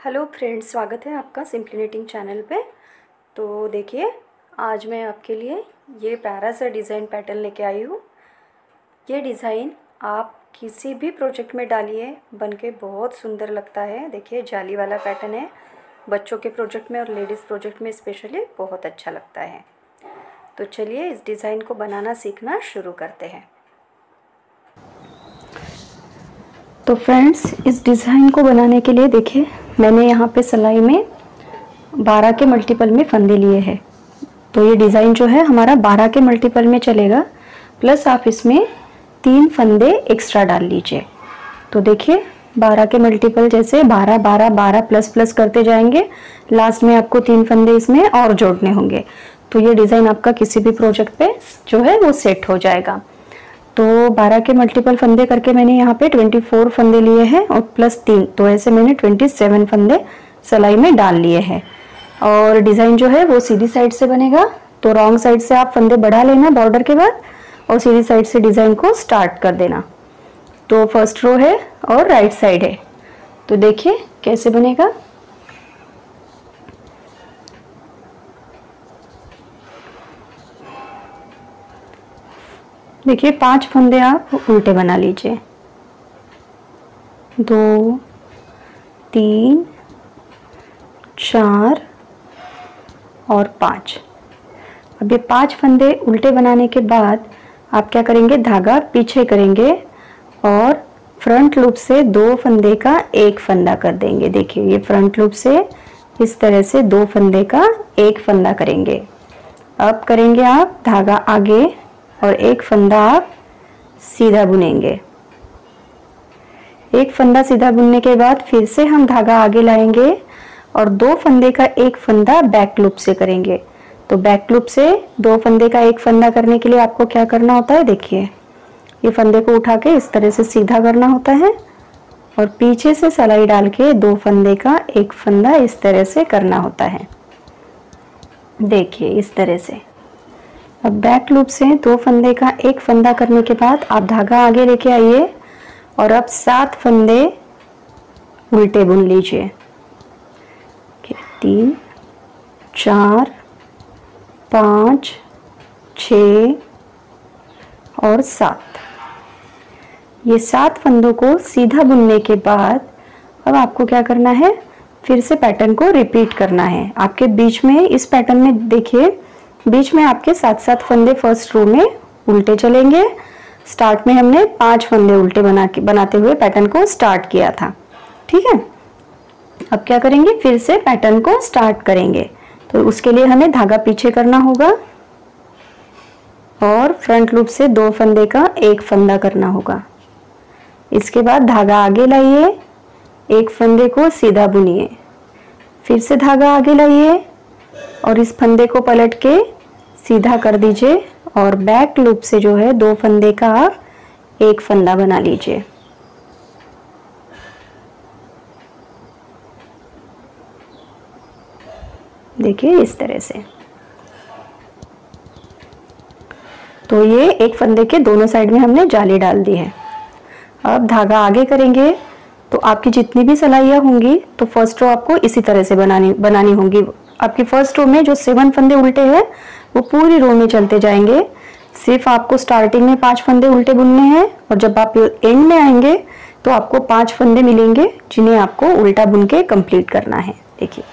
Hello friends, स्वागत है आपका सिंपली निटिंग चैनल पे। तो देखिए, आज मैं आपके लिए ये प्यारा सा डिज़ाइन पैटर्न लेके आई हूँ। ये डिज़ाइन आप किसी भी प्रोजेक्ट में डालिए, बनके बहुत सुंदर लगता है। देखिए, जाली वाला पैटर्न है, बच्चों के प्रोजेक्ट में और लेडीज़ प्रोजेक्ट में स्पेशली बहुत अच्छा लगता है। तो चलिए इस डिज़ाइन को बनाना सीखना शुरू करते हैं। तो फ्रेंड्स, इस डिज़ाइन को बनाने के लिए देखिए, मैंने यहाँ पे सिलाई में 12 के मल्टीपल में फंदे लिए हैं। तो ये डिज़ाइन जो है हमारा 12 के मल्टीपल में चलेगा, प्लस आप इसमें 3 फंदे एक्स्ट्रा डाल लीजिए। तो देखिए, 12 के मल्टीपल जैसे 12 12 12 प्लस प्लस करते जाएंगे, लास्ट में आपको 3 फंदे इसमें और जोड़ने होंगे। तो ये डिज़ाइन आपका किसी भी प्रोजेक्ट पे जो है वो सेट हो जाएगा। तो 12 के मल्टीपल फंदे करके मैंने यहाँ पे 24 फंदे लिए हैं और प्लस 3, तो ऐसे मैंने 27 फंदे सिलाई में डाल लिए हैं। और डिज़ाइन जो है वो सीधी साइड से बनेगा, तो रॉन्ग साइड से आप फंदे बढ़ा लेना बॉर्डर के बाद और सीधी साइड से डिज़ाइन को स्टार्ट कर देना। तो फर्स्ट रो है और राइट साइड है। तो देखिए कैसे बनेगा। देखिए, 5 फंदे आप उल्टे बना लीजिए, 2 3 4 और 5। अब ये 5 फंदे उल्टे बनाने के बाद आप क्या करेंगे, धागा पीछे करेंगे और फ्रंट लूप से 2 फंदे का एक फंदा कर देंगे। देखिए, ये फ्रंट लूप से इस तरह से 2 फंदे का एक फंदा करेंगे। अब करेंगे आप धागा आगे और एक फंदा आप सीधा बुनेंगे। एक फंदा सीधा बुनने के बाद फिर से हम धागा आगे लाएंगे और 2 फंदे का एक फंदा बैक लूप से करेंगे। तो बैक लूप से 2 फंदे का एक फंदा करने के लिए आपको क्या करना होता है, देखिए, ये फंदे को उठा के इस तरह से सीधा करना होता है और पीछे से सिलाई डाल के 2 फंदे का एक फंदा इस तरह से करना होता है। देखिए इस तरह से। अब बैक लूप से 2 फंदे का एक फंदा करने के बाद आप धागा आगे लेके आइए और अब 7 फंदे उल्टे बुन लीजिए। 3 4 5 6 और 7। ये 7 फंदों को सीधा बुनने के बाद अब आपको क्या करना है, फिर से पैटर्न को रिपीट करना है। आपके बीच में इस पैटर्न में देखिए, बीच में आपके 7-7 फंदे फर्स्ट रो में उल्टे चलेंगे। स्टार्ट में हमने 5 फंदे उल्टे बनाते हुए पैटर्न को स्टार्ट किया था, ठीक है। अब क्या करेंगे, फिर से पैटर्न को स्टार्ट करेंगे। तो उसके लिए हमें धागा पीछे करना होगा और फ्रंट लूप से 2 फंदे का एक फंदा करना होगा। इसके बाद धागा आगे लाइए, एक फंदे को सीधा बुनिए, फिर से धागा आगे लाइए और इस फंदे को पलट के सीधा कर दीजिए और बैक लूप से जो है 2 फंदे का आप एक फंदा बना लीजिए। देखिए इस तरह से। तो ये एक फंदे के दोनों साइड में हमने जाली डाल दी है। अब धागा आगे करेंगे तो आपकी जितनी भी सिलाइयाँ होंगी तो फर्स्ट रो आपको इसी तरह से बनानी होंगी। आपकी फर्स्ट रो में जो 7 फंदे उल्टे हैं वो पूरी रो में चलते जाएंगे। सिर्फ आपको स्टार्टिंग में 5 फंदे उल्टे बुनने हैं और जब आप एंड में आएंगे तो आपको 5 फंदे मिलेंगे जिन्हें आपको उल्टा बुन के कंप्लीट करना है। देखिए,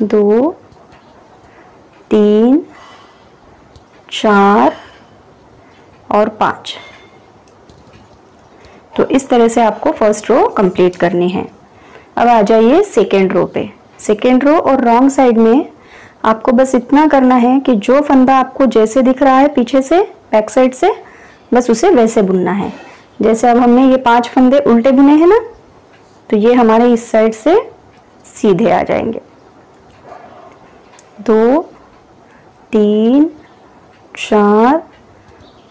2 3 4 और 5। तो इस तरह से आपको फर्स्ट रो कंप्लीट करनी है। अब आ जाइए सेकेंड रो पे। सेकेंड रो और रॉन्ग साइड में आपको बस इतना करना है कि जो फंदा आपको जैसे दिख रहा है पीछे से बैक साइड से, बस उसे वैसे बुनना है। जैसे अब हमने ये 5 फंदे उल्टे बुने हैं ना, तो ये हमारे इस साइड से सीधे आ जाएंगे। 2 3 4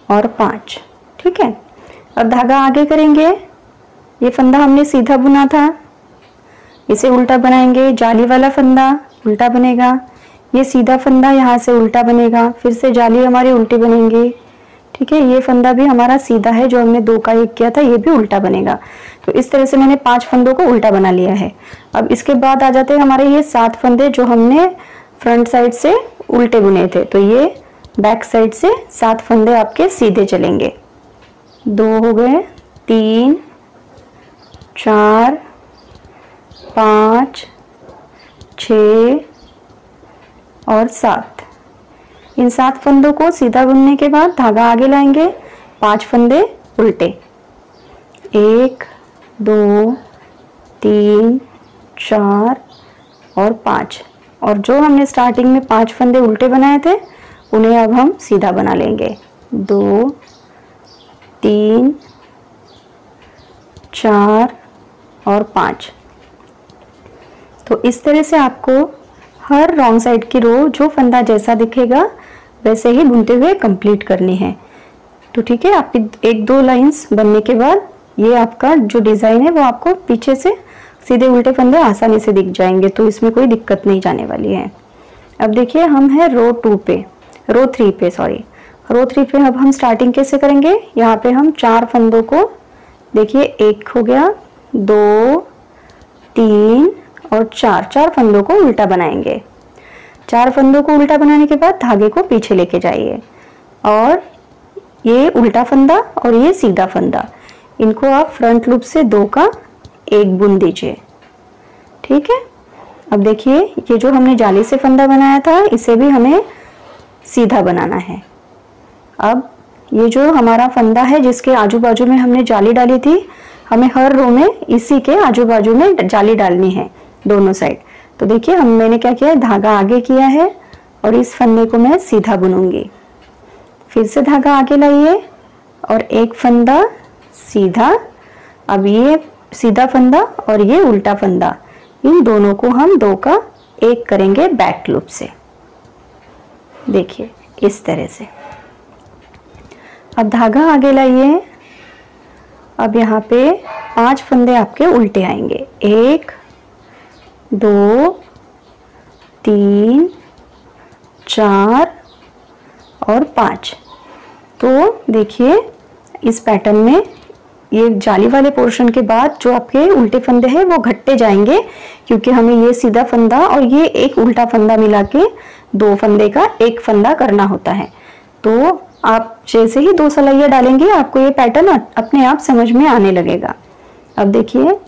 और 5, ठीक है। अब धागा आगे करेंगे, ये फंदा हमने सीधा बुना था, इसे उल्टा बनाएंगे, जाली वाला फंदा उल्टा बनेगा, ये सीधा फंदा यहाँ से उल्टा बनेगा, फिर से जाली हमारी उल्टी बनेंगी, ठीक है, ये फंदा भी हमारा सीधा है, जो हमने 2 का 1 किया था, ये भी उल्टा बनेगा। तो इस तरह से मैंने 5 फंदों को उल्टा बना लिया है। अब इसके बाद आ जाते हैं हमारे ये 7 फंदे जो हमने फ्रंट साइड से उल्टे बुने थे। तो ये बैक साइड से 7 फंदे आपके सीधे चलेंगे। 2 हो गए, 3, 4, 5, 6 और 7। इन 7 फंदों को सीधा बुनने के बाद धागा आगे लाएंगे, 5 फंदे उल्टे, 1, 2, 3, 4 और 5। और जो हमने स्टार्टिंग में 5 फंदे उल्टे बनाए थे उन्हें अब हम सीधा बना लेंगे। 2, 3, 4 और 5। तो इस तरह से आपको हर रॉन्ग साइड की रो जो फंदा जैसा दिखेगा वैसे ही बुनते हुए कंप्लीट करनी है। तो ठीक है, आपकी 1-2 लाइंस बनने के बाद ये आपका जो डिज़ाइन है वो आपको पीछे से सीधे उल्टे फंदे आसानी से दिख जाएंगे, तो इसमें कोई दिक्कत नहीं जाने वाली है। अब देखिए हम हैं रो 3 पे। अब हम स्टार्टिंग कैसे करेंगे, यहाँ पे हम 4 फंदों को, देखिए 1 हो गया, 2, 3 और 4 फंदों को उल्टा बनाएंगे। 4 फंदों को उल्टा बनाने के बाद धागे को पीछे लेके जाइए और ये उल्टा फंदा और ये सीधा फंदा, इनको आप फ्रंट लूप से 2 का 1 बुन दीजिए। ठीक है, अब देखिए ये जो हमने जाली से फंदा बनाया था इसे भी हमें सीधा बनाना है। अब ये जो हमारा फंदा है जिसके आजू बाजू में हमने जाली डाली थी, हमें हर रो में इसी के आजू बाजू में जाली डालनी है दोनों साइड। तो देखिए मैंने क्या किया है, धागा आगे किया है और इस फंदे को मैं सीधा बुनूंगी। फिर से धागा आगे लाइए और 1 फंदा सीधा। अब ये सीधा फंदा और ये उल्टा फंदा, इन दोनों को हम 2 का 1 करेंगे बैक लूप से। देखिए इस तरह से। अब धागा आगे लाइए। अब यहाँ पे 5 फंदे आपके उल्टे आएंगे, 1, 2, 3, 4 और 5। तो देखिए इस पैटर्न में ये जाली वाले पोर्शन के बाद जो आपके उल्टे फंदे हैं वो घटते जाएंगे, क्योंकि हमें ये सीधा फंदा और ये एक उल्टा फंदा मिला के 2 फंदे का 1 फंदा करना होता है। तो आप जैसे ही 2 सलाइयाँ डालेंगे आपको ये पैटर्न अपने आप समझ में आने लगेगा। अब देखिए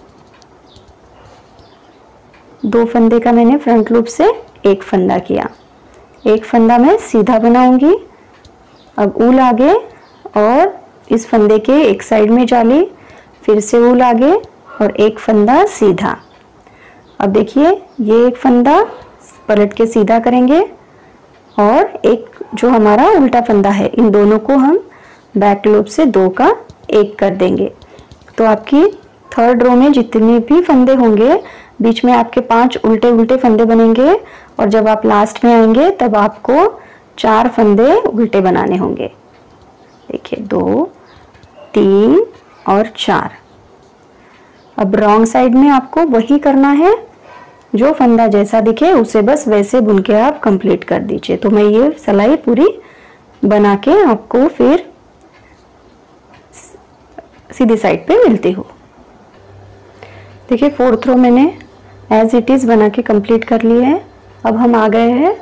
2 फंदे का मैंने फ्रंट लूप से 1 फंदा किया, 1 फंदा मैं सीधा बनाऊंगी। अब ऊल आगे और इस फंदे के एक साइड में जाली, फिर से ऊल आगे और 1 फंदा सीधा। अब देखिए ये 1 फंदा पलट के सीधा करेंगे और एक जो हमारा उल्टा फंदा है, इन दोनों को हम बैक लूप से 2 का 1 कर देंगे। तो आपकी 3rd रो में जितने भी फंदे होंगे बीच में आपके 5 उल्टे उल्टे फंदे बनेंगे और जब आप लास्ट में आएंगे तब आपको 4 फंदे उल्टे बनाने होंगे। देखिए 2, 3 और 4। अब रॉन्ग साइड में आपको वही करना है, जो फंदा जैसा दिखे उसे बस वैसे बुन के आप कंप्लीट कर दीजिए। तो मैं ये सिलाई पूरी बना के आपको फिर सीधी साइड पे मिलती हूँ। देखिए 4th रो मैंने एज इट इज बना के कंप्लीट कर ली है। अब हम आ गए हैं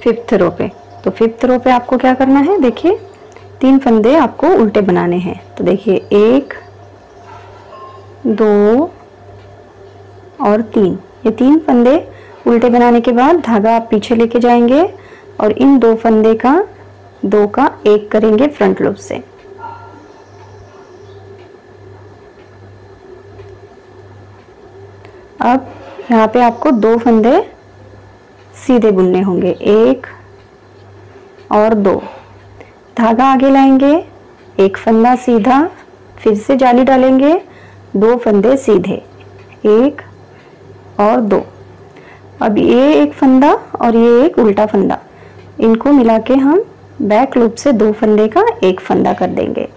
5th रो पे। तो 5th रो पे आपको क्या करना है, देखिए 3 फंदे आपको उल्टे बनाने हैं। तो देखिए 1, 2 और 3, ये 3 फंदे उल्टे बनाने के बाद धागा आप पीछे लेके जाएंगे और इन 2 फंदे का 2 का 1 करेंगे फ्रंट लूप से। अब यहाँ पे आपको 2 फंदे सीधे बुनने होंगे, 1 और 2। धागा आगे लाएंगे, 1 फंदा सीधा, फिर से जाली डालेंगे, 2 फंदे सीधे, 1 और 2। अब ये 1 फंदा और ये एक उल्टा फंदा, इनको मिला के हम बैक लूप से 2 फंदे का 1 फंदा कर देंगे।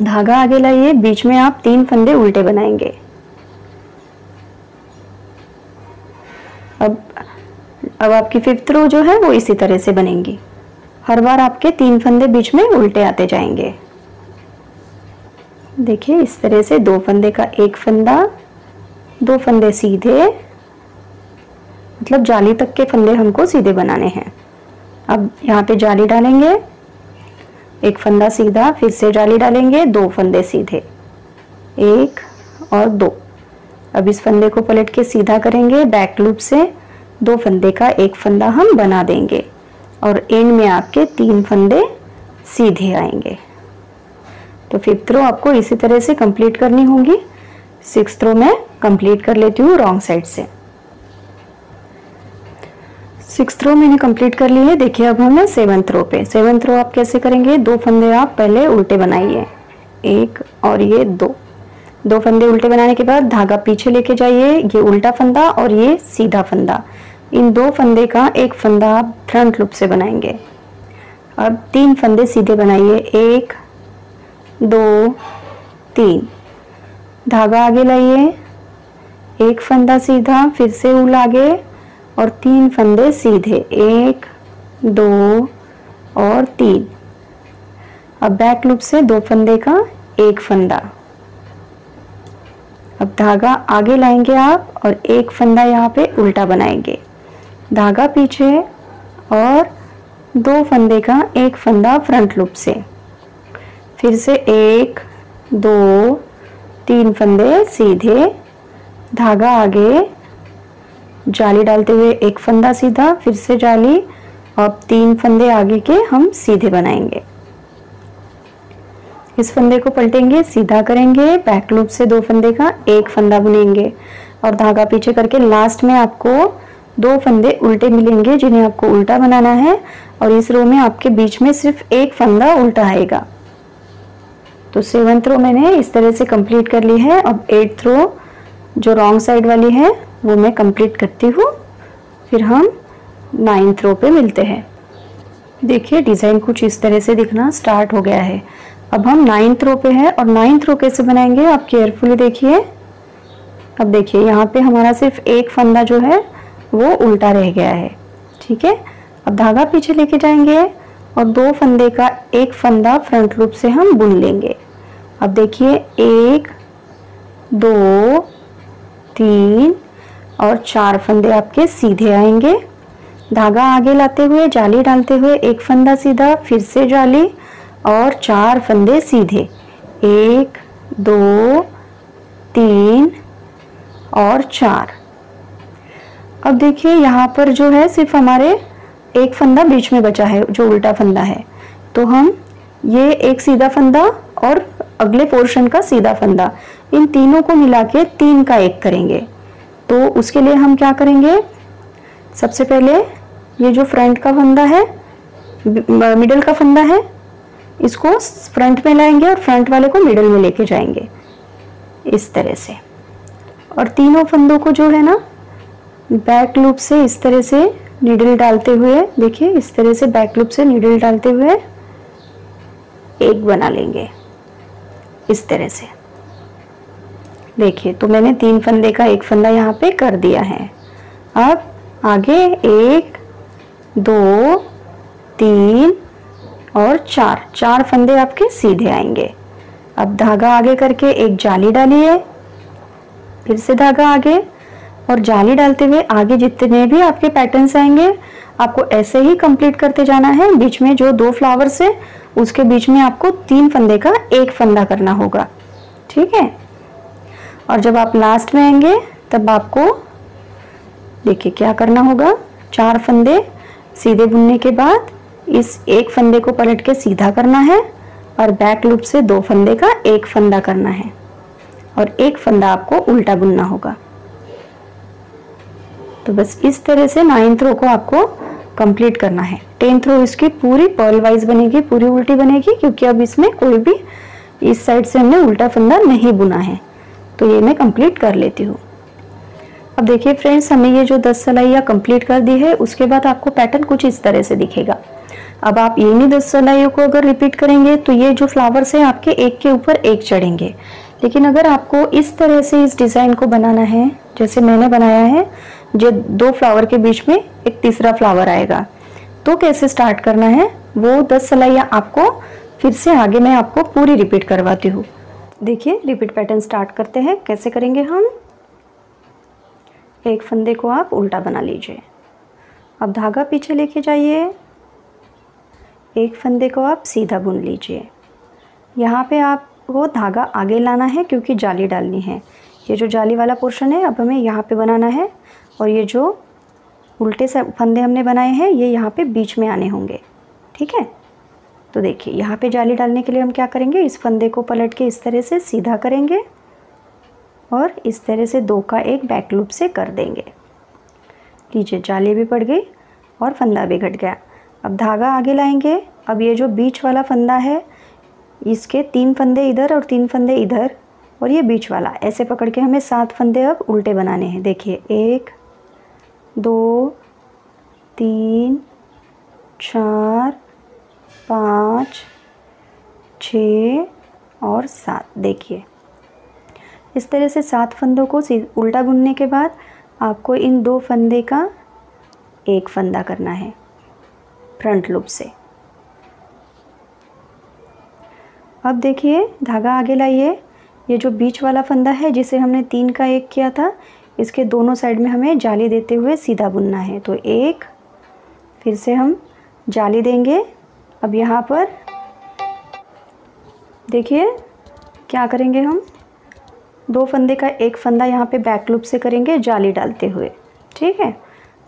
धागा आगे लाइए, बीच में आप 3 फंदे उल्टे बनाएंगे। अब अब आपकी 5th रो जो है वो इसी तरह से बनेंगी। हर बार आपके 3 फंदे बीच में उल्टे आते जाएंगे। देखिए इस तरह से 2 फंदे का एक फंदा, 2 फंदे सीधे, मतलब जाली तक के फंदे हमको सीधे बनाने हैं। अब यहाँ पे जाली डालेंगे, एक फंदा सीधा, फिर से जाली डालेंगे, 2 फंदे सीधे, 1 और 2। अब इस फंदे को पलट के सीधा करेंगे, बैक लूप से 2 फंदे का एक फंदा हम बना देंगे और एंड में आपके 3 फंदे सीधे आएंगे। तो 5th रो आपको इसी तरह से कंप्लीट करनी होगी। 6th रो में कंप्लीट कर लेती हूँ रॉन्ग साइड से। 6th रो मैंने कंप्लीट कर ली है। देखिए अब हम 7th रो पे। 7th रो आप कैसे करेंगे, 2 फंदे आप पहले उल्टे बनाइए, 1 और ये 2 फंदे उल्टे बनाने के बाद धागा पीछे लेके जाइए, ये उल्टा फंदा और ये सीधा फंदा, इन 2 फंदे का एक फंदा आप फ्रंट लूप से बनाएंगे। अब 3 फंदे सीधे बनाइए, 1 2 3, धागा आगे लाइए, एक फंदा सीधा, फिर से ऊल आगे और 3 फंदे सीधे, 1 2 और 3। अब बैक लूप से 2 फंदे का एक फंदा। अब धागा आगे लाएंगे आप और एक फंदा यहाँ पे उल्टा बनाएंगे, धागा पीछे और 2 फंदे का एक फंदा फ्रंट लूप से, फिर से 1 2 3 फंदे सीधे, धागा आगे, जाली डालते हुए एक फंदा सीधा, फिर से जाली और 3 फंदे आगे के हम सीधे बनाएंगे। इस फंदे को पलटेंगे, सीधा करेंगे, बैक लूप से 2 फंदे का एक फंदा बुनेंगे और धागा पीछे करके लास्ट में आपको 2 फंदे उल्टे मिलेंगे जिन्हें आपको उल्टा बनाना है और इस रो में आपके बीच में सिर्फ एक फंदा उल्टा आएगा। तो 7th रो मैंने इस तरह से कंप्लीट कर ली है। अब 8th रो जो रॉन्ग साइड वाली है वो मैं कंप्लीट करती हूँ, फिर हम 9th रो पे मिलते हैं। देखिए डिज़ाइन कुछ इस तरह से दिखना स्टार्ट हो गया है। अब हम 9th रो पे है और 9th रो कैसे बनाएंगे आप केयरफुली देखिए। अब देखिए यहाँ पे हमारा सिर्फ एक फंदा जो है वो उल्टा रह गया है, ठीक है। अब धागा पीछे लेके जाएंगे और 2 फंदे का एक फंदा फ्रंट लूप से हम बुन लेंगे। अब देखिए 1 2 3 और 4 फंदे आपके सीधे आएंगे, धागा आगे लाते हुए जाली डालते हुए एक फंदा सीधा, फिर से जाली और 4 फंदे सीधे, 1 2 3 और 4। अब देखिए यहाँ पर जो है सिर्फ हमारे एक फंदा बीच में बचा है जो उल्टा फंदा है, तो हम ये एक सीधा फंदा और अगले पोर्शन का सीधा फंदा, इन तीनों को मिला के 3 का 1 करेंगे। तो उसके लिए हम क्या करेंगे, सबसे पहले ये जो फ्रंट का फंदा है, मिडल का फंदा है, इसको फ्रंट में लाएंगे और फ्रंट वाले को मिडल में लेके जाएंगे इस तरह से। और तीनों फंदों को जो है ना बैक लूप से इस तरह से नीडल डालते हुए, देखिए इस तरह से बैक लूप से नीडल डालते हुए एक बना लेंगे इस तरह से। देखिए तो मैंने 3 फंदे का एक फंदा यहाँ पे कर दिया है। अब आगे 1 2 3 और 4 फंदे आपके सीधे आएंगे। अब धागा आगे करके एक जाली डालिए, फिर से धागा आगे और जाली डालते हुए आगे जितने भी आपके पैटर्न्स आएंगे आपको ऐसे ही कंप्लीट करते जाना है। बीच में जो 2 फ्लावर्स है उसके बीच में आपको 3 फंदे का एक फंदा करना होगा, ठीक है। और जब आप लास्ट में आएंगे तब आपको देखिए क्या करना होगा, 4 फंदे सीधे बुनने के बाद इस एक फंदे को पलट के सीधा करना है और बैक लूप से 2 फंदे का एक फंदा करना है और एक फंदा आपको उल्टा बुनना होगा। तो बस इस तरह से 9th रो को आपको कंप्लीट करना है। 10th रो इसकी पूरी पर्ल वाइज बनेगी, पूरी उल्टी बनेगी, क्योंकि अब इसमें कोई भी इस साइड से हमने उल्टा फंदा नहीं बुना है। तो ये मैं कंप्लीट कर लेती हूँ। अब देखिए फ्रेंड्स, हमें ये जो 10 सिलाइयाँ कंप्लीट कर दी है, उसके बाद आपको पैटर्न कुछ इस तरह से दिखेगा। अब आप इन्हीं 10 सिलाइयों को अगर रिपीट करेंगे तो ये जो फ्लावर्स हैं आपके एक के ऊपर एक चढ़ेंगे। लेकिन अगर आपको इस तरह से इस डिज़ाइन को बनाना है जैसे मैंने बनाया है, जो 2 फ्लावर के बीच में एक तीसरा फ्लावर आएगा। तो कैसे स्टार्ट करना है वो 10 सिलाइयाँ आपको फिर से आगे मैं आपको पूरी रिपीट करवाती हूँ। देखिए रिपीट पैटर्न स्टार्ट करते हैं। कैसे करेंगे हम, एक फंदे को आप उल्टा बना लीजिए, अब धागा पीछे लेके जाइए, एक फंदे को आप सीधा बुन लीजिए। यहाँ पे आपको धागा आगे लाना है क्योंकि जाली डालनी है। ये जो जाली वाला पोर्शन है अब हमें यहाँ पे बनाना है, और ये जो उल्टे से फंदे हमने बनाए हैं ये यहाँ पे बीच में आने होंगे। ठीक है, तो देखिए यहाँ पे जाली डालने के लिए हम क्या करेंगे, इस फंदे को पलट के इस तरह से सीधा करेंगे और इस तरह से 2 का एक बैक लूप से कर देंगे। लीजिए जाली भी पड़ गई और फंदा भी घट गया। अब धागा आगे लाएंगे। अब ये जो बीच वाला फंदा है इसके 3 फंदे इधर और 3 फंदे इधर, और ये बीच वाला ऐसे पकड़ के हमें 7 फंदे अब उल्टे बनाने हैं। देखिए 1 2 3 4 5 6 और 7। देखिए इस तरह से 7 फंदों को उल्टा बुनने के बाद आपको इन 2 फंदे का एक फंदा करना है फ्रंट लूप से। अब देखिए धागा आगे लाइए। ये जो बीच वाला फंदा है जिसे हमने 3 का 1 किया था, इसके दोनों साइड में हमें जाली देते हुए सीधा बुनना है। तो 1 फिर से हम जाली देंगे। अब यहाँ पर देखिए क्या करेंगे, हम 2 फंदे का एक फंदा यहाँ पे बैक लूप से करेंगे जाली डालते हुए। ठीक है,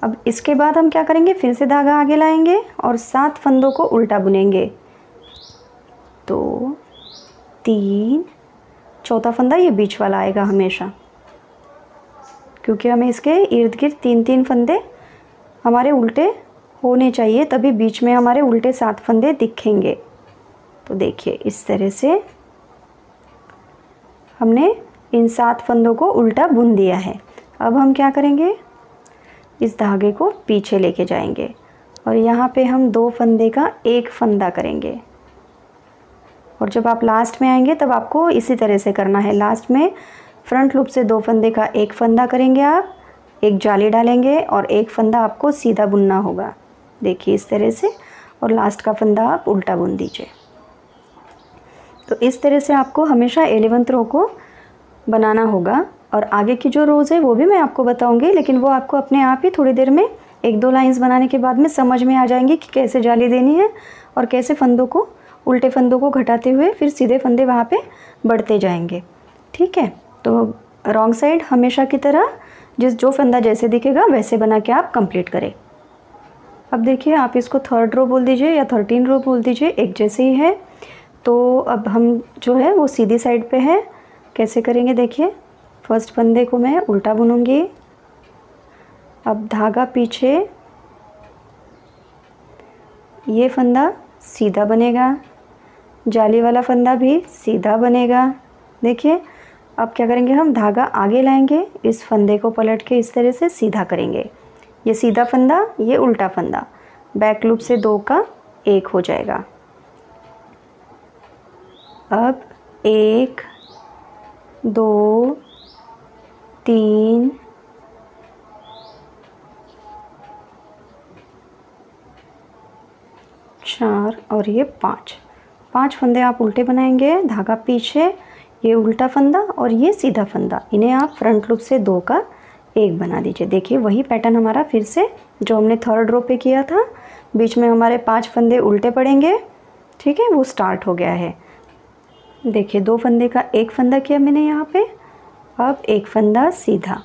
अब इसके बाद हम क्या करेंगे, फिर से धागा आगे लाएंगे और 7 फंदों को उल्टा बुनेंगे। 2 3 चौथा फंदा ये बीच वाला आएगा हमेशा, क्योंकि हमें इसके इर्द गिर्द 3-3 फंदे हमारे उल्टे होने चाहिए, तभी बीच में हमारे उल्टे 7 फंदे दिखेंगे। तो देखिए इस तरह से हमने इन 7 फंदों को उल्टा बुन दिया है। अब हम क्या करेंगे, इस धागे को पीछे लेके जाएंगे और यहाँ पे हम 2 फंदे का एक फंदा करेंगे, और जब आप लास्ट में आएंगे तब आपको इसी तरह से करना है। लास्ट में फ्रंट लूप से 2 फंदे का एक फंदा करेंगे, आप एक जाली डालेंगे और एक फंदा आपको सीधा बुनना होगा। देखिए इस तरह से, और लास्ट का फंदा आप उल्टा बुन दीजिए। तो इस तरह से आपको हमेशा 11th रो को बनाना होगा, और आगे की जो रोज़ है वो भी मैं आपको बताऊंगी, लेकिन वो आपको अपने आप ही थोड़ी देर में 1-2 लाइंस बनाने के बाद में समझ में आ जाएंगी कि कैसे जाली देनी है और कैसे फंदों को, उल्टे फंदों को घटाते हुए फिर सीधे फंदे वहाँ पे बढ़ते जाएंगे। ठीक है, तो रॉन्ग साइड हमेशा की तरह जो फंदा जैसे दिखेगा वैसे बना के आप कंप्लीट करें। अब देखिए आप इसको 3rd रो बोल दीजिए या 13 रो बोल दीजिए, एक जैसे ही है। तो अब हम जो है वो सीधी साइड पे है। कैसे करेंगे, देखिए फर्स्ट फंदे को मैं उल्टा बुनूंगी। अब धागा पीछे, ये फंदा सीधा बनेगा, जाली वाला फंदा भी सीधा बनेगा। देखिए अब क्या करेंगे, हम धागा आगे लाएंगे, इस फंदे को पलट के इस तरह से सीधा करेंगे। ये सीधा फंदा, ये उल्टा फंदा, बैक लूप से 2 का 1 हो जाएगा। अब 1 2 3 4 और ये 5 फंदे आप उल्टे बनाएंगे। धागा पीछे, ये उल्टा फंदा और ये सीधा फंदा, इन्हें आप फ्रंट लूप से 2 का 1 बना दीजिए। देखिए वही पैटर्न हमारा फिर से जो हमने 3rd रो पे किया था, बीच में हमारे 5 फंदे उल्टे पड़ेंगे। ठीक है, वो स्टार्ट हो गया है। देखिए 2 फंदे का एक फंदा किया मैंने यहाँ पे, अब एक फंदा सीधा,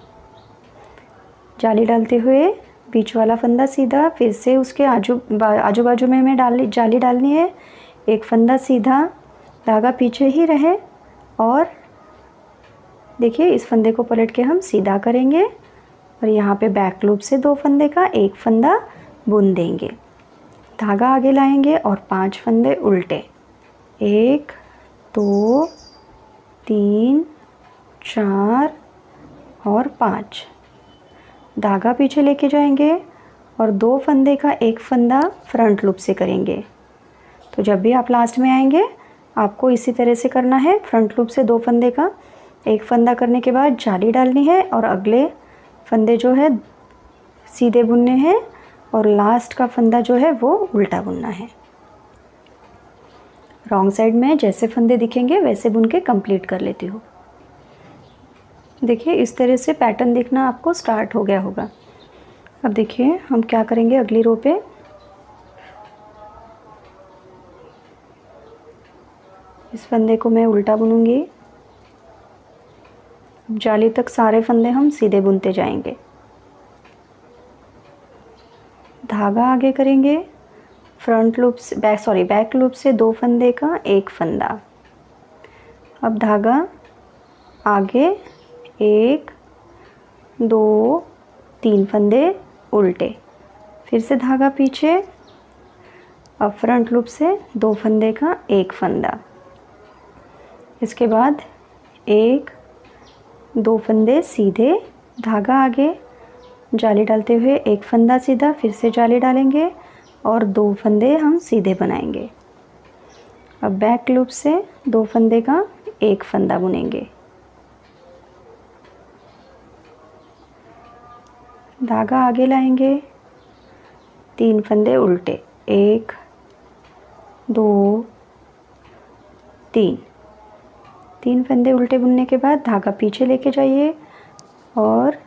जाली डालते हुए बीच वाला फंदा सीधा, फिर से उसके आजू बाजू में हमें जाली डालनी है। एक फंदा सीधा, धागा पीछे ही रहे, और देखिए इस फंदे को पलट के हम सीधा करेंगे और यहाँ पे बैक लूप से 2 फंदे का एक फंदा बुन देंगे। धागा आगे लाएंगे और 5 फंदे उल्टे, 1 2 3 4 और 5। धागा पीछे लेके जाएंगे और 2 फंदे का एक फंदा फ्रंट लूप से करेंगे। तो जब भी आप लास्ट में आएंगे आपको इसी तरह से करना है। फ्रंट लूप से 2 फंदे का एक फंदा करने के बाद जाली डालनी है और अगले फंदे जो है सीधे बुनने हैं और लास्ट का फंदा जो है वो उल्टा बुनना है। रॉन्ग साइड में जैसे फंदे दिखेंगे वैसे बुन के कंप्लीट कर लेती हूँ। देखिए इस तरह से पैटर्न दिखना आपको स्टार्ट हो गया होगा। अब देखिए हम क्या करेंगे, अगली रो पे इस फंदे को मैं उल्टा बुनूंगी। जाली तक सारे फंदे हम सीधे बुनते जाएंगे। धागा आगे करेंगे, फ्रंट लूप से बैक लूप से 2 फंदे का 1 फंदा। अब धागा आगे 1 2 3 फंदे उल्टे, फिर से धागा पीछे। अब फ्रंट लूप से 2 फंदे का 1 फंदा, इसके बाद 1 2 फंदे सीधे, धागा आगे, जाली डालते हुए 1 फंदा सीधा, फिर से जाली डालेंगे और 2 फंदे हम सीधे बनाएंगे। अब बैक लूप से 2 फंदे का 1 फंदा बुनेंगे। धागा आगे लाएंगे, 3 फंदे उल्टे, 1 2 3 फंदे उल्टे बुनने के बाद धागा पीछे लेके जाइए और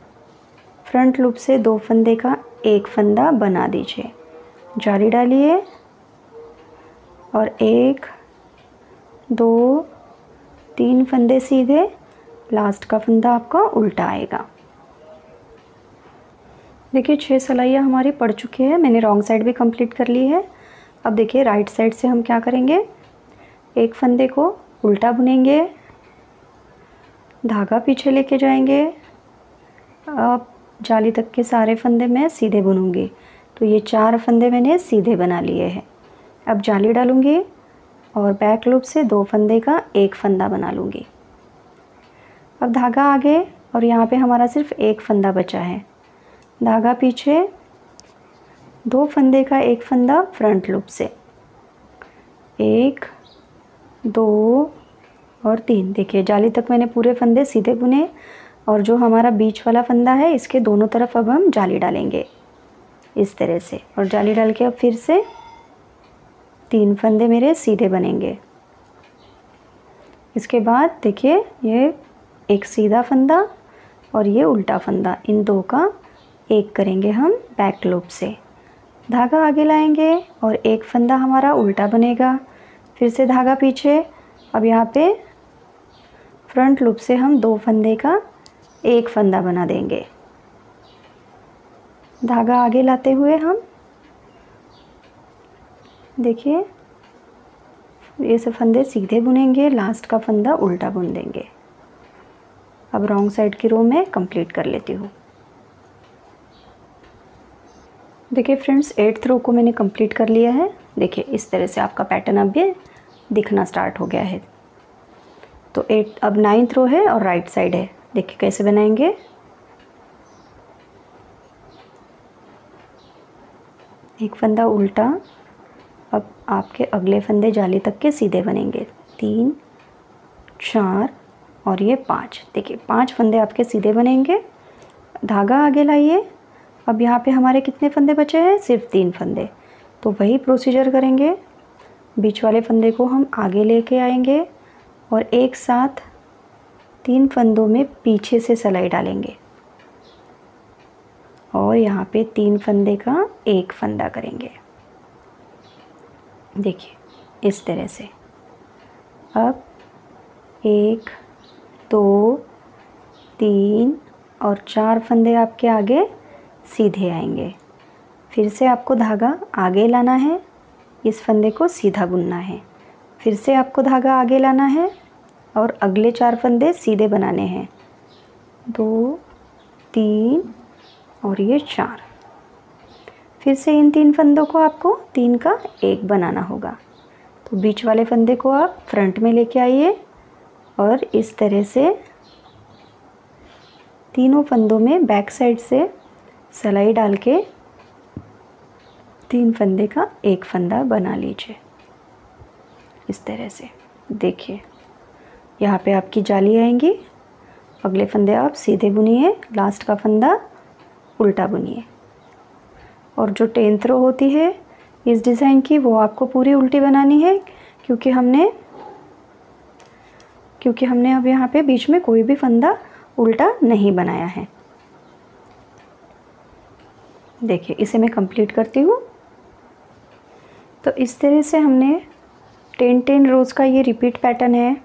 फ्रंट लूप से 2 फंदे का 1 फंदा बना दीजिए। जाली डालिए और 1 2 3 फंदे सीधे, लास्ट का फंदा आपका उल्टा आएगा। देखिए 6 सिलाइयाँ हमारी पड़ चुकी है। मैंने रॉन्ग साइड भी कंप्लीट कर ली है। अब देखिए राइट साइड से हम क्या करेंगे, 1 फंदे को उल्टा बुनेंगे, धागा पीछे लेके जाएंगे। अब जाली तक के सारे फंदे मैं सीधे बुनूंगी, तो ये 4 फंदे मैंने सीधे बना लिए हैं। अब जाली डालूंगी और बैक लूप से 2 फंदे का 1 फंदा बना लूँगी। अब धागा आगे और यहाँ पे हमारा सिर्फ 1 फंदा बचा है, धागा पीछे, 2 फंदे का 1 फंदा फ्रंट लूप से, 1 2 और 3। देखिए जाली तक मैंने पूरे फंदे सीधे बुने और जो हमारा बीच वाला फंदा है इसके दोनों तरफ अब हम जाली डालेंगे इस तरह से, और जाली डाल के अब फिर से 3 फंदे मेरे सीधे बनेंगे। इसके बाद देखिए ये एक सीधा फंदा और ये उल्टा फंदा, इन 2 का 1 करेंगे हम बैक लूप से। धागा आगे लाएंगे और 1 फंदा हमारा उल्टा बनेगा, फिर से धागा पीछे। अब यहाँ पे फ्रंट लूप से हम 2 फंदे का 1 फंदा बना देंगे। धागा आगे लाते हुए हम देखिए ये सब फंदे सीधे बुनेंगे, लास्ट का फंदा उल्टा बुन देंगे। अब रॉन्ग साइड की रो में कंप्लीट कर लेती हूँ। देखिए फ्रेंड्स 8th रो को मैंने कंप्लीट कर लिया है। देखिए इस तरह से आपका पैटर्न अब ये दिखना स्टार्ट हो गया है। तो अब 9th रो है और राइट साइड है। देखिए कैसे बनाएंगे। एक फंदा उल्टा, अब आपके अगले फंदे जाली तक के सीधे बनेंगे, 3 4 और ये 5। देखिए 5 फंदे आपके सीधे बनेंगे। धागा आगे लाइए। अब यहाँ पे हमारे कितने फंदे बचे हैं, सिर्फ 3 फंदे। तो वही प्रोसीजर करेंगे। बीच वाले फंदे को हम आगे लेके आएंगे और एक साथ 3 फंदों में पीछे से सिलाई डालेंगे और यहाँ पे 3 फंदे का 1 फंदा करेंगे। देखिए इस तरह से। अब 1 2 3 और 4 फंदे आपके आगे सीधे आएंगे। फिर से आपको धागा आगे लाना है, इस फंदे को सीधा बुनना है। फिर से आपको धागा आगे लाना है और अगले 4 फंदे सीधे बनाने हैं, 2 3 और ये 4। फिर से इन 3 फंदों को आपको 3 का 1 बनाना होगा। तो बीच वाले फंदे को आप फ्रंट में लेके आइए और इस तरह से तीनों फंदों में बैक साइड से सिलाई डाल के 3 फंदे का 1 फंदा बना लीजिए इस तरह से। देखिए यहाँ पे आपकी जाली आएंगी, अगले फंदे आप सीधे बुनिए, लास्ट का फंदा उल्टा बुनिए। और जो 10th रो होती है इस डिज़ाइन की वो आपको पूरी उल्टी बनानी है, क्योंकि हमने अब यहाँ पे बीच में कोई भी फंदा उल्टा नहीं बनाया है। देखिए इसे मैं कंप्लीट करती हूँ। तो इस तरह से हमने 10 रोज़ का ये रिपीट पैटर्न है।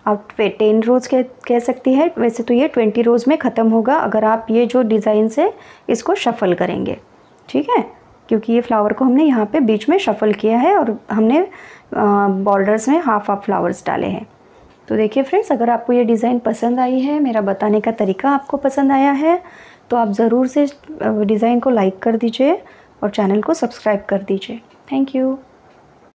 आप 10 रोज़ कह सकती है, वैसे तो ये 20 रोज़ में ख़त्म होगा अगर आप ये जो डिज़ाइन से इसको शफ़ल करेंगे, ठीक है, क्योंकि ये फ्लावर को हमने यहाँ पे बीच में शफ़ल किया है और हमने बॉर्डर्स में हाफ फ्लावर्स डाले हैं। तो देखिए फ्रेंड्स, अगर आपको ये डिज़ाइन पसंद आई है, मेरा बताने का तरीका आपको पसंद आया है, तो आप ज़रूर से डिज़ाइन को लाइक कर दीजिए और चैनल को सब्सक्राइब कर दीजिए। Thank you.